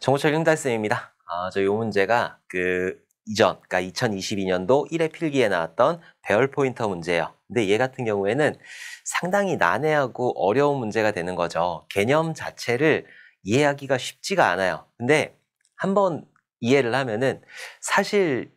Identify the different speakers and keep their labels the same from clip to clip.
Speaker 1: 정보철 흥달쌤입니다. 저 요 문제가 그러니까 2022년도 1회 필기에 나왔던 배열 포인터 문제예요. 근데 얘 같은 경우에는 상당히 난해하고 어려운 문제가 되는 거죠. 개념 자체를 이해하기가 쉽지가 않아요. 근데 한번 이해를 하면은 사실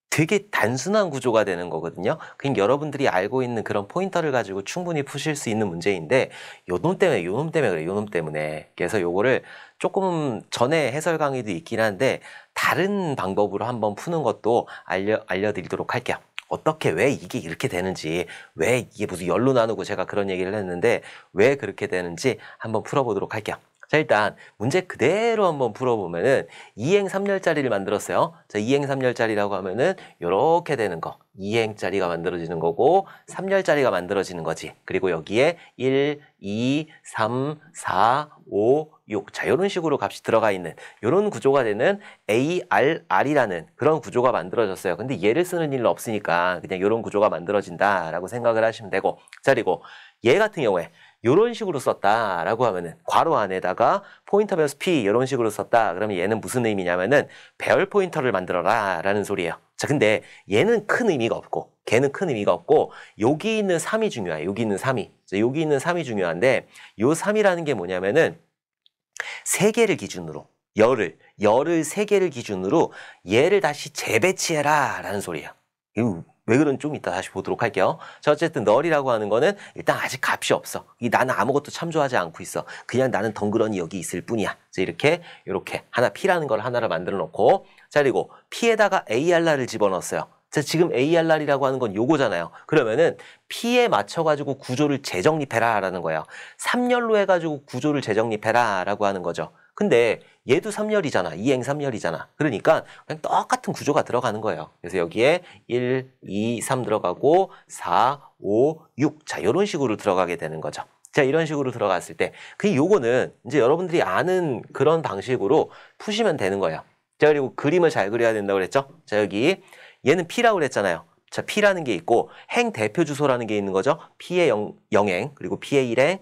Speaker 1: 되게 단순한 구조가 되는 거거든요. 그러니까 여러분들이 알고 있는 그런 포인터를 가지고 충분히 푸실 수 있는 문제인데 요놈 때문에 그래, 요놈 때문에. 그래서 요거를 조금 전에 해설 강의도 있긴 한데 다른 방법으로 한번 푸는 것도 알려드리도록 할게요. 어떻게, 왜 이게 이렇게 되는지, 왜 이게 무슨 열로 나누고 제가 그런 얘기를 했는데 왜 그렇게 되는지 한번 풀어보도록 할게요. 자, 일단 문제 그대로 한번 풀어보면은 2행 3열짜리를 만들었어요. 자, 2행 3열짜리라고 하면은 요렇게 되는 거. 2행짜리가 만들어지는 거고 3열짜리가 만들어지는 거지. 그리고 여기에 1, 2, 3, 4, 5, 6. 자, 요런 식으로 값이 들어가 있는 요런 구조가 되는 ARR이라는 그런 구조가 만들어졌어요. 근데 얘를 쓰는 일은 없으니까 그냥 요런 구조가 만들어진다라고 생각을 하시면 되고. 자, 그리고 얘 같은 경우에 이런 식으로 썼다라고 하면은 괄호 안에다가 포인터 배수 P 이런 식으로 썼다. 그러면 얘는 무슨 의미냐면은 배열 포인터를 만들어라 라는 소리예요. 자, 근데 얘는 큰 의미가 없고 걔는 큰 의미가 없고 여기 있는 3이 중요해. 여기 있는 3이. 자, 여기 있는 3이 중요한데 요 3이라는 게 뭐냐면은 3개를 기준으로 열을 3개를 기준으로 얘를 다시 재배치해라 라는 소리예요. 왜 그런지 좀 이따 다시 보도록 할게요. 자, 어쨌든 널이라고 하는 거는 일단 아직 값이 없어. 나는 아무것도 참조하지 않고 있어. 그냥 나는 덩그러니 여기 있을 뿐이야. 자, 이렇게 하나 P라는 걸 하나를 만들어 놓고, 자, 그리고 P에다가 ARR을 집어넣었어요. 자, 지금 ARR이라고 하는 건 요거잖아요. 그러면은 P에 맞춰가지고 구조를 재정립해라 라는 거예요. 3열로 해가지고 구조를 재정립해라 라고 하는 거죠. 근데 얘도 3열이잖아. 2행 3열이잖아. 그러니까 그냥 똑같은 구조가 들어가는 거예요. 그래서 여기에 1, 2, 3 들어가고 4, 5, 6. 자, 이런 식으로 들어가게 되는 거죠. 자, 이런 식으로 들어갔을 때 요거는 이제 여러분들이 아는 그런 방식으로 푸시면 되는 거예요. 자, 그리고 그림을 잘 그려야 된다고 그랬죠? 자, 여기 얘는 P라고 그랬잖아요. 자, P라는 게 있고 행 대표 주소라는 게 있는 거죠. P의 0행 그리고 P의 1행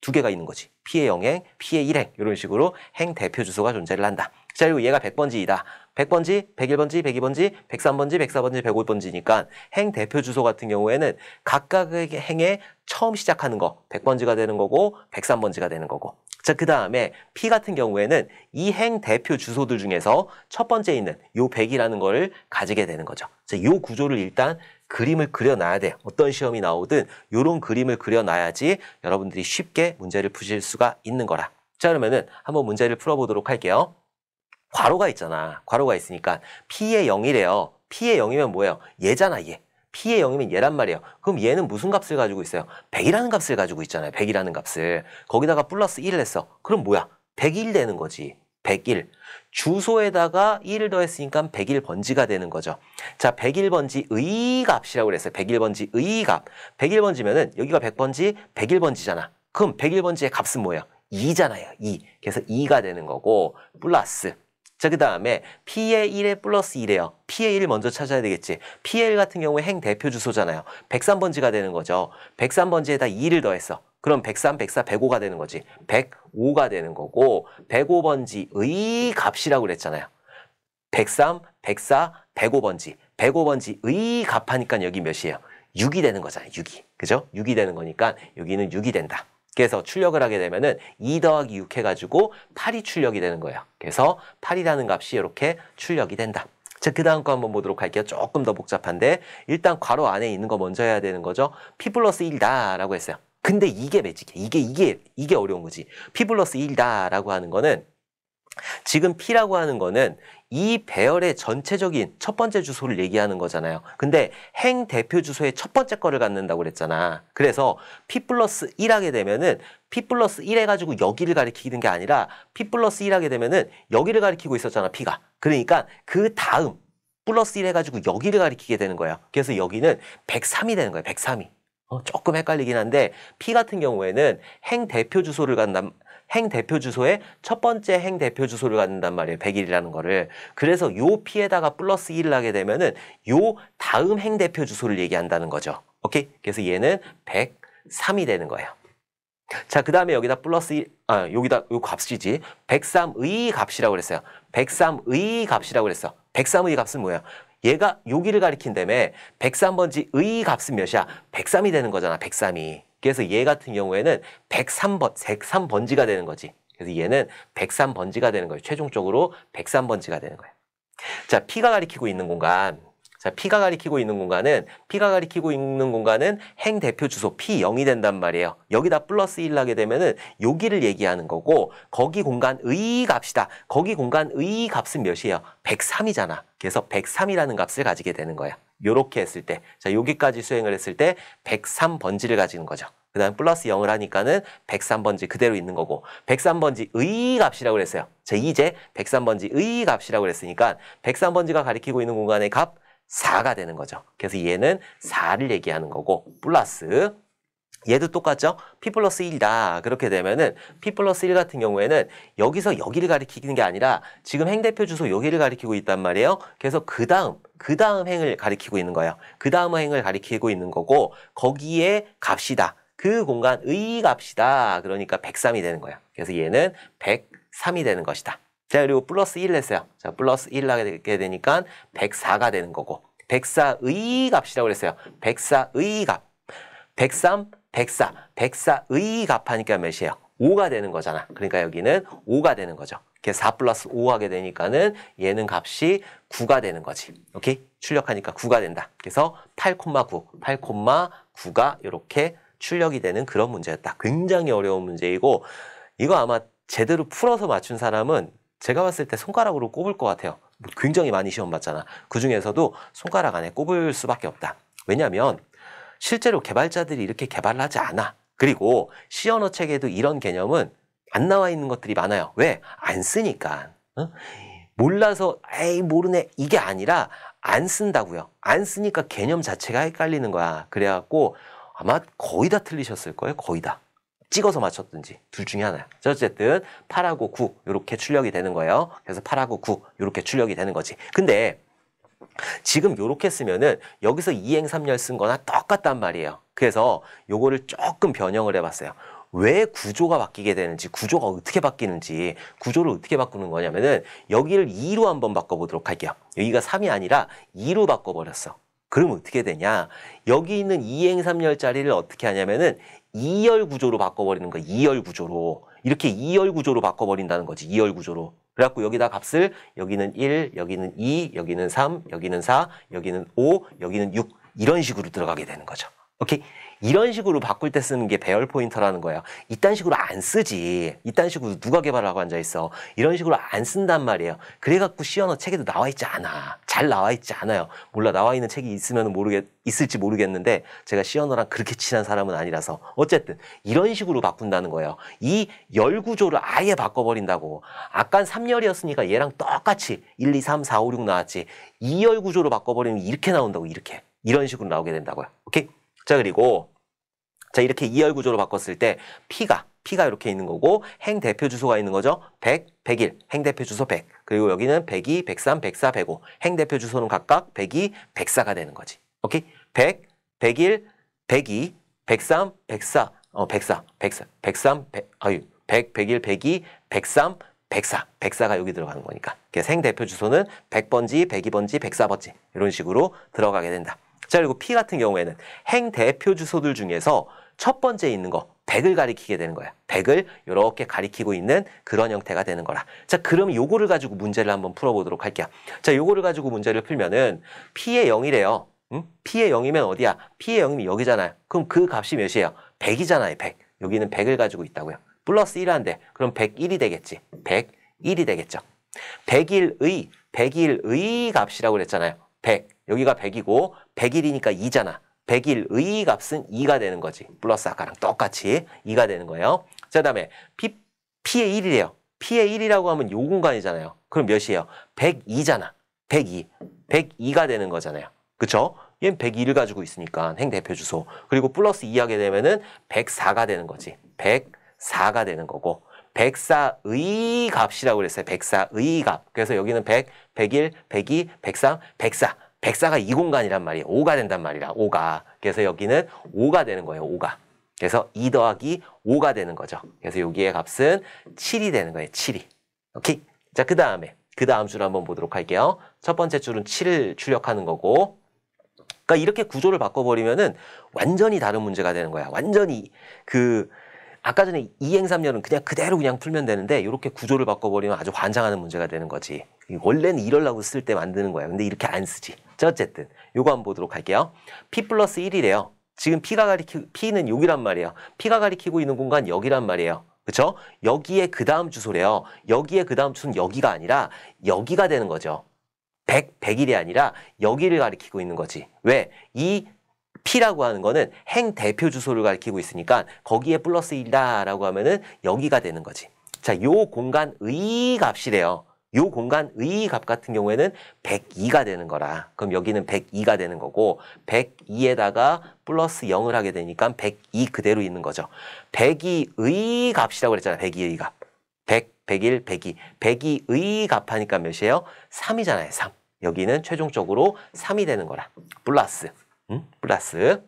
Speaker 1: 두 개가 있는 거지. P의 0행, P의 1행 이런 식으로 행 대표 주소가 존재를 한다. 자, 그리고 얘가 100번지이다. 100번지, 101번지, 102번지, 103번지, 104번지, 105번지니까 행 대표 주소 같은 경우에는 각각의 행에 처음 시작하는 거 100번지가 되는 거고 103번지가 되는 거고. 자, 그 다음에 P 같은 경우에는 이 행 대표 주소들 중에서 첫 번째 있는 요 100이라는 거를 가지게 되는 거죠. 자, 요 구조를 일단 그림을 그려놔야 돼. 어떤 시험이 나오든 요런 그림을 그려놔야지 여러분들이 쉽게 문제를 푸실 수가 있는 거라. 자, 그러면은 한번 문제를 풀어보도록 할게요. 괄호가 있잖아. 괄호가 있으니까 P의 0이래요. P의 0이면 뭐예요? 얘잖아, 얘. P의 0이면 얘란 말이에요. 그럼 얘는 무슨 값을 가지고 있어요? 100이라는 값을 가지고 있잖아요. 100이라는 값을. 거기다가 플러스 1을 했어. 그럼 뭐야? 101 되는 거지. 101. 주소에다가 1을 더했으니까 101번지가 되는 거죠. 자, 101번지의 값이라고 그랬어요. 101번지의 값. 101번지면은 여기가 100번지, 101번지잖아. 그럼 101번지의 값은 뭐예요? 2잖아요. 2. 그래서 2가 되는 거고 플러스. 자, 그 다음에 P의 1에 플러스 1이에요. P의 1을 먼저 찾아야 되겠지. P의 1 같은 경우에 행 대표 주소잖아요. 103번지가 되는 거죠. 103번지에다 2를 더했어. 그럼 103, 104, 105가 되는 거지. 105가 되는 거고 105번지의 값이라고 그랬잖아요. 103, 104, 105번지. 105번지의 값하니까 여기 몇이에요? 6이 되는 거잖아요. 6이. 그죠? 6이 되는 거니까 여기는 6이 된다. 그래서 출력을 하게 되면은 2 더하기 6 해가지고 8이 출력이 되는 거예요. 그래서 8이라는 값이 이렇게 출력이 된다. 자, 그 다음 거 한번 보도록 할게요. 조금 더 복잡한데 일단 괄호 안에 있는 거 먼저 해야 되는 거죠. P 플러스 1이다 라고 했어요. 근데 이게 매직해. 이게 어려운 거지. P 플러스 1이다 라고 하는 거는 지금 P라고 하는 거는 이 배열의 전체적인 첫 번째 주소를 얘기하는 거잖아요. 근데 행 대표 주소의 첫 번째 거를 갖는다고 그랬잖아. 그래서 P 플러스 1 하게 되면은 P 플러스 1 해가지고 여기를 가리키는 게 아니라 P 플러스 1 하게 되면은 여기를 가리키고 있었잖아, P가. 그러니까 그 다음 플러스 1 해가지고 여기를 가리키게 되는 거예요. 그래서 여기는 103이 되는 거예요, 103이. 조금 헷갈리긴 한데 P 같은 경우에는 행 대표 주소를 갖는다. 행 대표 주소에 첫 번째 행 대표 주소를 갖는단 말이에요. 101이라는 거를. 그래서 요 P에다가 플러스 1을 하게 되면은 요 다음 행 대표 주소를 얘기한다는 거죠. 오케이? 그래서 얘는 103이 되는 거예요. 자, 그 다음에 여기다 플러스 1, 여기다 요 값이지. 103의 값이라고 그랬어요. 103의 값이라고 그랬어. 103의 값은 뭐야? 얘가 여기를 가리킨다며 103번지 의 값은 몇이야? 103이 되는 거잖아. 103이. 그래서 얘 같은 경우에는 103번지가 되는 거지. 그래서 얘는 103번지가 되는 거예요. 최종적으로 103번지가 되는 거예요. 자, P가 가리키고 있는 공간. 자, P가 가리키고 있는 공간은 행 대표 주소 P0이 된단 말이에요. 여기다 플러스 1 하게 되면은 여기를 얘기하는 거고, 거기 공간의 값이다. 거기 공간의 값은 몇이에요? 103이잖아. 그래서 103이라는 값을 가지게 되는 거야. 요렇게 했을 때. 자, 여기까지 수행을 했을 때 103번지를 가지는 거죠. 그 다음 플러스 0을 하니까는 103번지 그대로 있는 거고, 103번지의 값이라고 그랬어요. 자, 이제 103번지의 값이라고 그랬으니까 103번지가 가리키고 있는 공간의 값 4가 되는 거죠. 그래서 얘는 4를 얘기하는 거고, 플러스 얘도 똑같죠? P 플러스 1이다. 그렇게 되면은 P 플러스 1 같은 경우에는 여기서 여기를 가리키는 게 아니라 지금 행대표 주소 여기를 가리키고 있단 말이에요. 그래서 그 다음 행을 가리키고 있는 거예요. 그 다음 행을 가리키고 있는 거고, 거기에 값이다. 그 공간의 값이다. 그러니까 103이 되는 거예요. 그래서 얘는 103이 되는 것이다. 자, 그리고 플러스 1을 했어요. 자, 플러스 1을 하게 되니까 104가 되는 거고, 104의 값이라고 그랬어요. 104의 값. 103, 104. 104의 값 하니까 몇이에요? 5가 되는 거잖아. 그러니까 여기는 5가 되는 거죠. 그래서 4 플러스 5 하게 되니까는 얘는 값이 9가 되는 거지. 오케이? 출력하니까 9가 된다. 그래서 8,9가 이렇게 출력이 되는 그런 문제였다. 굉장히 어려운 문제이고, 이거 아마 제대로 풀어서 맞춘 사람은 제가 봤을 때 손가락으로 꼽을 것 같아요. 굉장히 많이 시험 봤잖아. 그 중에서도 손가락 안에 꼽을 수밖에 없다. 왜냐하면 실제로 개발자들이 이렇게 개발을 하지 않아. 그리고 C 언어 책에도 이런 개념은 안 나와 있는 것들이 많아요. 왜? 안 쓰니까. 몰라서 에이 모르네 이게 아니라 안 쓴다고요. 안 쓰니까 개념 자체가 헷갈리는 거야. 그래갖고 아마 거의 다 틀리셨을 거예요. 거의 다. 찍어서 맞췄든지 둘 중에 하나야. 어쨌든 8하고 9 이렇게 출력이 되는 거예요. 그래서 8하고 9 이렇게 출력이 되는 거지. 근데 지금 이렇게 쓰면은 여기서 2행 3열 쓴 거나 똑같단 말이에요. 그래서 요거를 조금 변형을 해봤어요. 왜 구조가 바뀌게 되는지, 구조가 어떻게 바뀌는지, 구조를 어떻게 바꾸는 거냐면은 여기를 2로 한번 바꿔보도록 할게요. 여기가 3이 아니라 2로 바꿔버렸어. 그럼 어떻게 되냐? 여기 있는 2행 3열짜리를 어떻게 하냐면은 2열 구조로 바꿔버리는 거야. 2열 구조로. 이렇게 2열 구조로 바꿔버린다는 거지. 2열 구조로. 그래갖고 여기다 값을 여기는 1, 여기는 2, 여기는 3, 여기는 4, 여기는 5, 여기는 6 이런 식으로 들어가게 되는 거죠. 오케이? 이런 식으로 바꿀 때 쓰는 게 배열 포인터라는 거예요. 이딴 식으로 안 쓰지. 이딴 식으로 누가 개발하고 앉아있어. 이런 식으로 안 쓴단 말이에요. 그래갖고 C 언어 책에도 나와 있지 않아. 잘 나와 있지 않아요. 몰라, 나와 있는 책이 있으면 있을지 모르겠는데 제가 C 언어랑 그렇게 친한 사람은 아니라서 어쨌든 이런 식으로 바꾼다는 거예요. 이 열 구조를 아예 바꿔버린다고. 아깐 3열이었으니까 얘랑 똑같이 1, 2, 3, 4, 5, 6 나왔지. 2열 구조로 바꿔버리면 이렇게 나온다고. 이렇게. 이런 식으로 나오게 된다고요. 오케이? 자, 그리고 자, 이렇게 2열 구조로 바꿨을 때 P가 이렇게 있는 거고 행 대표 주소가 있는 거죠. 100, 101, 행 대표 주소 100. 그리고 여기는 102, 103, 104, 105. 행 대표 주소는 각각 102, 104가 되는 거지. 오케이? 100, 101, 102, 103, 104, 104, 104, 103, 100, 101, 102, 103, 104가 여기 들어가는 거니까. 그래서 행 대표 주소는 100번지, 102번지, 104번지 이런 식으로 들어가게 된다. 자, 그리고 P 같은 경우에는 행 대표 주소들 중에서 첫 번째에 있는 거 100을 가리키게 되는 거야. 100을 이렇게 가리키고 있는 그런 형태가 되는 거라. 자, 그럼 요거를 가지고 문제를 한번 풀어보도록 할게요. 자, 요거를 가지고 문제를 풀면은 P의 0이래요. P의 0이면 어디야? P의 0이면 여기잖아요. 그럼 그 값이 몇이에요? 100이잖아요. 100. 여기는 100을 가지고 있다고요. 플러스 1한데 그럼 101이 되겠지. 101이 되겠죠. 101의 값이라고 그랬잖아요. 100. 여기가 100이고 101이니까 2잖아. 101의 값은 2가 되는 거지. 플러스 아까랑 똑같이 2가 되는 거예요. 자, 그다음에 P의 1이래요. P의 1이라고 하면 요 공간이잖아요. 그럼 몇이에요? 102잖아. 102. 102가 되는 거잖아요. 그쵸? 얘는 102를 가지고 있으니까 행 대표 주소. 그리고 플러스 2 하게 되면은 104가 되는 거지. 104가 되는 거고. 104의 값이라고 그랬어요. 104의 값. 그래서 여기는 100, 101, 102, 103, 104. 104가 이 공간이란 말이에요. 5가 된단 말이야. 5가. 그래서 여기는 5가 되는 거예요. 5가. 그래서 2 더하기 5가 되는 거죠. 그래서 여기의 값은 7이 되는 거예요. 7이. 오케이. 자, 그 다음 줄 한번 보도록 할게요. 첫 번째 줄은 7을 출력하는 거고, 그러니까 이렇게 구조를 바꿔버리면은 완전히 다른 문제가 되는 거야. 완전히 아까 전에 이행삼열은 그냥 그대로 그냥 풀면 되는데 이렇게 구조를 바꿔버리면 아주 환장하는 문제가 되는 거지. 원래는 이러려고 쓸 때 만드는 거야. 근데 이렇게 안 쓰지. 자, 어쨌든 요거 한번 보도록 할게요. p 플러스 1이래요. 지금 P는 여기란 말이에요. P가 가리키고 있는 공간 여기란 말이에요. 그쵸? 여기에 그 다음 주소래요. 여기에 그 다음 주소는 여기가 아니라 여기가 되는 거죠. 100일이 아니라 여기를 가리키고 있는 거지. 왜? 이 P라고 하는 거는 행 대표 주소를 가리키고 있으니까 거기에 플러스 1이다라고 하면은 여기가 되는 거지. 자, 요 공간의 값이래요. 요 공간의 값 같은 경우에는 102가 되는 거라. 그럼 여기는 102가 되는 거고 102에다가 플러스 0을 하게 되니까 102 그대로 있는 거죠. 102의 값이라고 그랬잖아. 102의 값. 100, 101, 102. 102의 값 하니까 몇이에요? 3이잖아요. 3. 여기는 최종적으로 3이 되는 거라. 플러스. 플러스.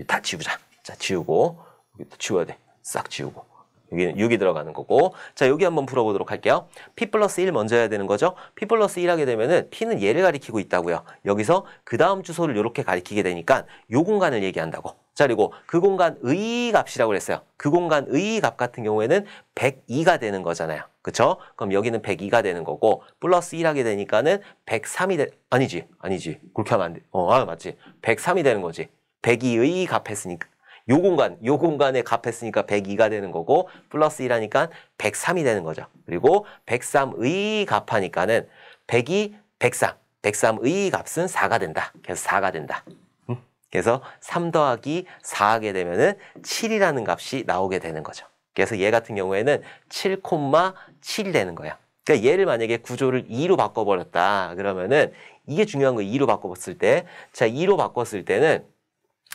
Speaker 1: 다 지우자. 자, 지우고. 여기도 지워야 돼. 싹 지우고. 여기는 6이 들어가는 거고. 자, 여기 한번 풀어보도록 할게요. P 플러스 1 먼저 해야 되는 거죠. P 플러스 1 하게 되면은 P는 얘를 가리키고 있다고요. 여기서 그 다음 주소를 이렇게 가리키게 되니까 요 공간을 얘기한다고. 자, 그리고 그 공간의 값이라고 그랬어요. 그 공간의 값 같은 경우에는 102가 되는 거잖아요. 그쵸? 그럼 여기는 102가 되는 거고, 플러스 1 하게 되니까는 103이 아니지. 그렇게 하면 안 돼. 맞지. 103이 되는 거지. 102의 값 했으니까. 요 공간에 값했으니까 102가 되는 거고, 플러스 1 하니까 103이 되는 거죠. 그리고 103의 값하니까는 102, 103. 103의 값은 4가 된다. 그래서 4가 된다. 그래서 3 더하기 4 하게 되면은 7이라는 값이 나오게 되는 거죠. 그래서 얘 같은 경우에는 7,7이 되는 거야. 그러니까 얘를 만약에 구조를 2로 바꿔버렸다. 그러면은 이게 중요한 거예요. 2로 바꿔봤을 때. 자, 2로 바꿨을 때는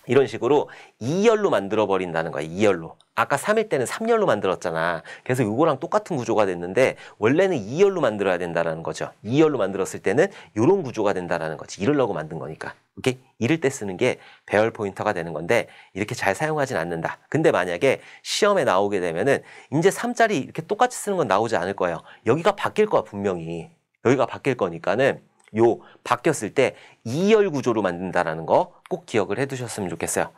Speaker 1: 이런 식으로 2열로 만들어 버린다는 거야. 2열로. 아까 3일 때는 3열로 만들었잖아. 그래서 이거랑 똑같은 구조가 됐는데 원래는 2열로 만들어야 된다는 거죠. 2열로 만들었을 때는 이런 구조가 된다는 거지. 이러려고 만든 거니까. 오케이? 이럴 때 쓰는 게 배열 포인터가 되는 건데 이렇게 잘 사용하진 않는다. 근데 만약에 시험에 나오게 되면은 이제 3짜리 이렇게 똑같이 쓰는 건 나오지 않을 거예요. 여기가 바뀔 거야, 분명히. 여기가 바뀔 거니까는 바뀌었을 때 2열 구조로 만든다라는 거 꼭 기억을 해두셨으면 좋겠어요.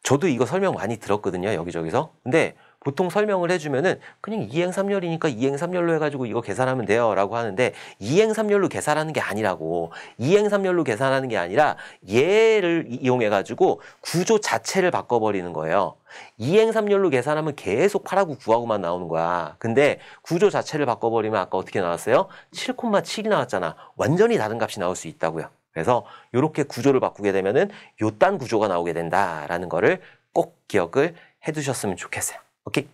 Speaker 1: 저도 이거 설명 많이 들었거든요. 여기저기서. 근데 보통 설명을 해주면은 그냥 2행 3열이니까 2행 3열로 해가지고 이거 계산하면 돼요 라고 하는데 2행 3열로 계산하는 게 아니라고. 2행 3열로 계산하는 게 아니라 얘를 이용해가지고 구조 자체를 바꿔버리는 거예요. 2행 3열로 계산하면 계속 8하고 9하고만 나오는 거야. 근데 구조 자체를 바꿔버리면 아까 어떻게 나왔어요? 7,7이 나왔잖아. 완전히 다른 값이 나올 수 있다고요. 그래서 이렇게 구조를 바꾸게 되면은 요딴 구조가 나오게 된다라는 거를 꼭 기억을 해두셨으면 좋겠어요. 오케이?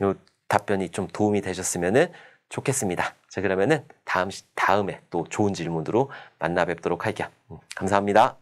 Speaker 1: 요 답변이 좀 도움이 되셨으면은 좋겠습니다. 자, 그러면은 다음에 또 좋은 질문으로 만나 뵙도록 할게요. 감사합니다.